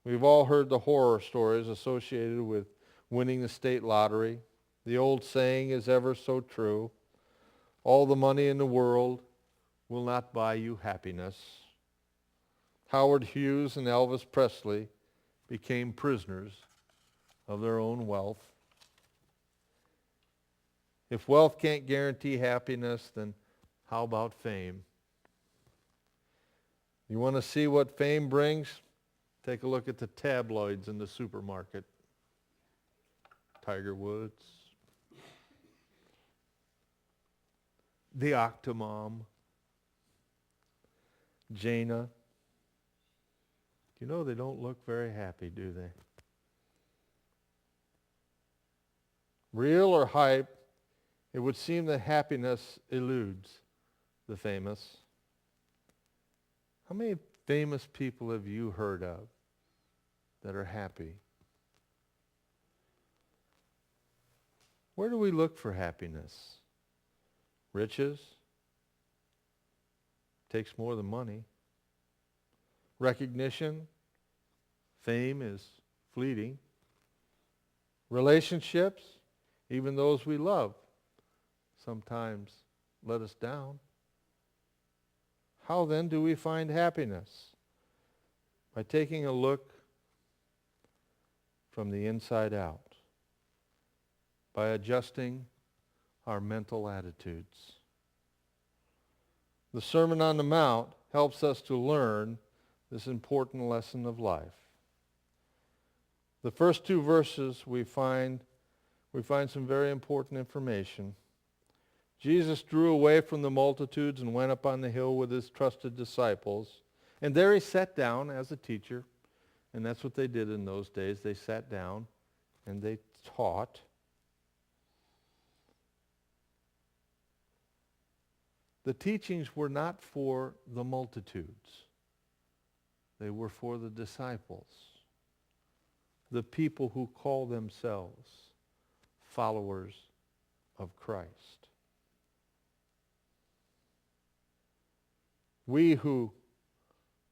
We've all heard the horror stories associated with winning the state lottery. The old saying is ever so true. All the money in the world will not buy you happiness. Howard Hughes and Elvis Presley became prisoners of their own wealth. If wealth can't guarantee happiness, then how about fame? You want to see what fame brings? Take a look at the tabloids in the supermarket. Tiger Woods, the Octomom, Jaina. You know they don't look very happy, do they? Real or hype, it would seem that happiness eludes the famous. How many famous people have you heard of that are happy? Where do we look for happiness? Riches? Takes more than money. Recognition? Fame is fleeting. Relationships? Even those we love sometimes let us down. How then do we find happiness? By taking a look from the inside out. By adjusting our mental attitudes. The Sermon on the Mount helps us to learn this important lesson of life. The first two verses we find some very important information. Jesus drew away from the multitudes and went up on the hill with his trusted disciples. And there he sat down as a teacher. And that's what they did in those days. They sat down and they taught. The teachings were not for the multitudes. They were for the disciples, the people who call themselves followers of Christ. We who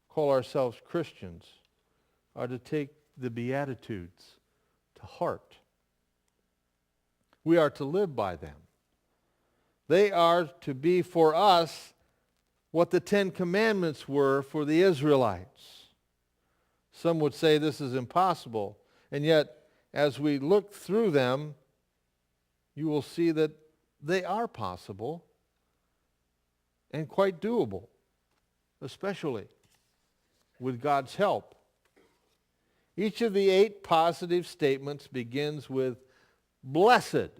call ourselves Christians are to take the Beatitudes to heart. We are to live by them. They are to be for us what the Ten Commandments were for the Israelites. Some would say this is impossible, and yet as we look through them, you will see that they are possible and quite doable, especially with God's help. Each of the 8 positive statements begins with blessed.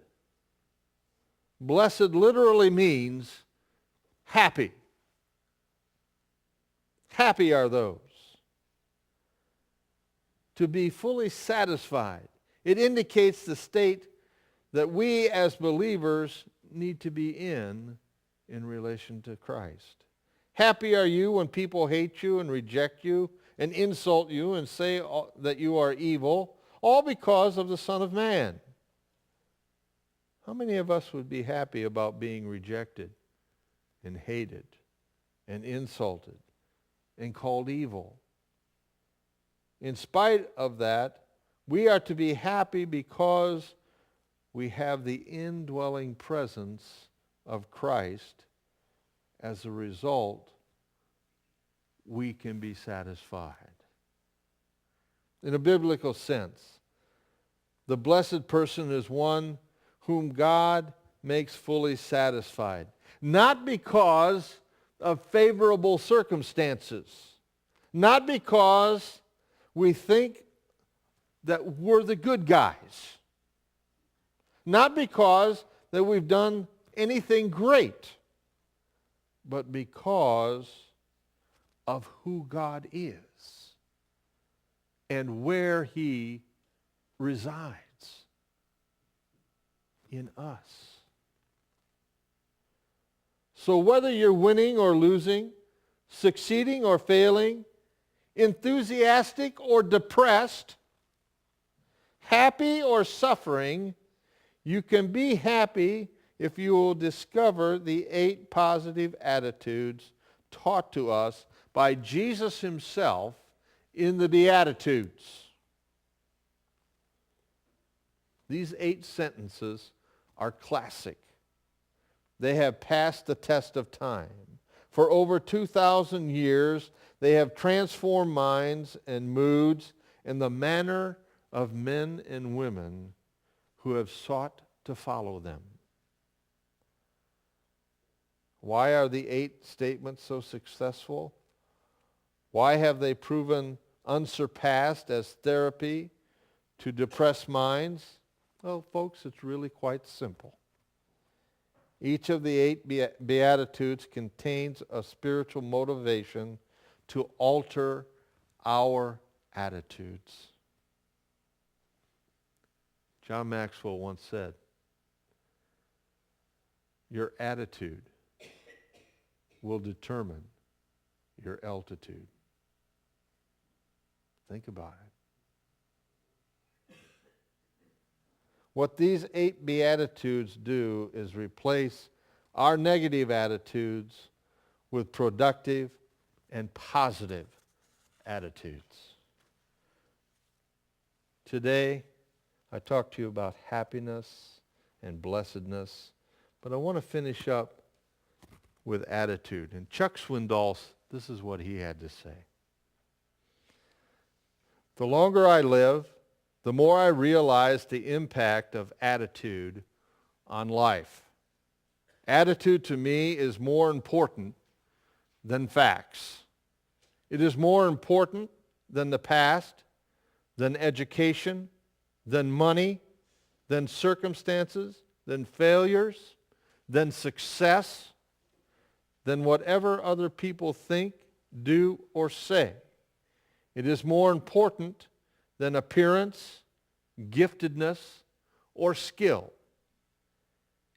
Blessed literally means happy. Happy are those. To be fully satisfied. It indicates the state that we as believers need to be in relation to Christ. Happy are you when people hate you and reject you and insult you and say that you are evil, all because of the Son of Man. How many of us would be happy about being rejected and hated and insulted and called evil? In spite of that, we are to be happy because we have the indwelling presence of Christ. As a result, we can be satisfied. In a biblical sense, the blessed person is one whom God makes fully satisfied. Not because of favorable circumstances. Not because we think that we're the good guys. Not because that we've done anything great. But because of who God is and where he resides in us. So whether you're winning or losing, succeeding or failing, enthusiastic or depressed, happy or suffering, you can be happy if you will discover the 8 positive attitudes taught to us by Jesus himself in the Beatitudes. These 8 sentences are classic. They have passed the test of time. For over 2,000 years, they have transformed minds and moods and the manner of men and women who have sought to follow them. Why are the 8 statements so successful? Why have they proven unsurpassed as therapy to depressed minds? Well, folks, it's really quite simple. Each of the 8 Beatitudes contains a spiritual motivation to alter our attitudes. John Maxwell once said, your attitude will determine your altitude. Think about it. What these 8 Beatitudes do is replace our negative attitudes with productive and positive attitudes. Today, I talked to you about happiness and blessedness, but I want to finish up with attitude. And Chuck Swindoll, this is what he had to say. The longer I live, the more I realize the impact of attitude on life. Attitude to me is more important than facts. It is more important than the past, than education, than money, than circumstances, than failures, than success, than whatever other people think, do, or say. It is more important than appearance, giftedness, or skill.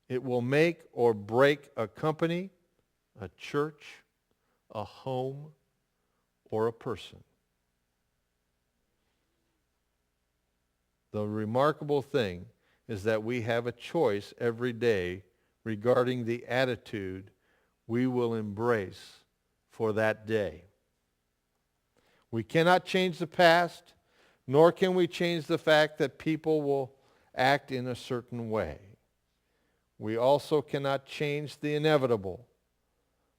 It will make or break a company, a church, a home, or a person. The remarkable thing is that we have a choice every day regarding the attitude we will embrace for that day. We cannot change the past, nor can we change the fact that people will act in a certain way. We also cannot change the inevitable.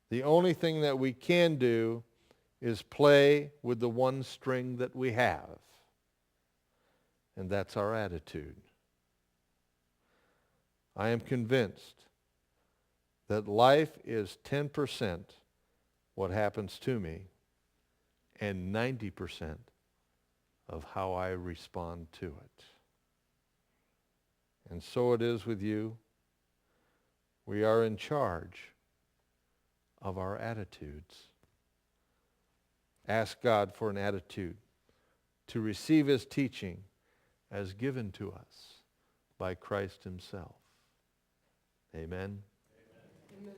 The only thing that we can do is play with the one string that we have, and that's our attitude. I am convinced that life is 10% what happens to me and 90% of how I respond to it. And so it is with you. We are in charge of our attitudes. Ask God for an attitude to receive his teaching as given to us by Christ himself. Amen. Amen.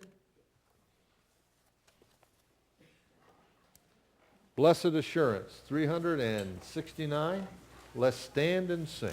Blessed Assurance, 369. Let's stand and sing.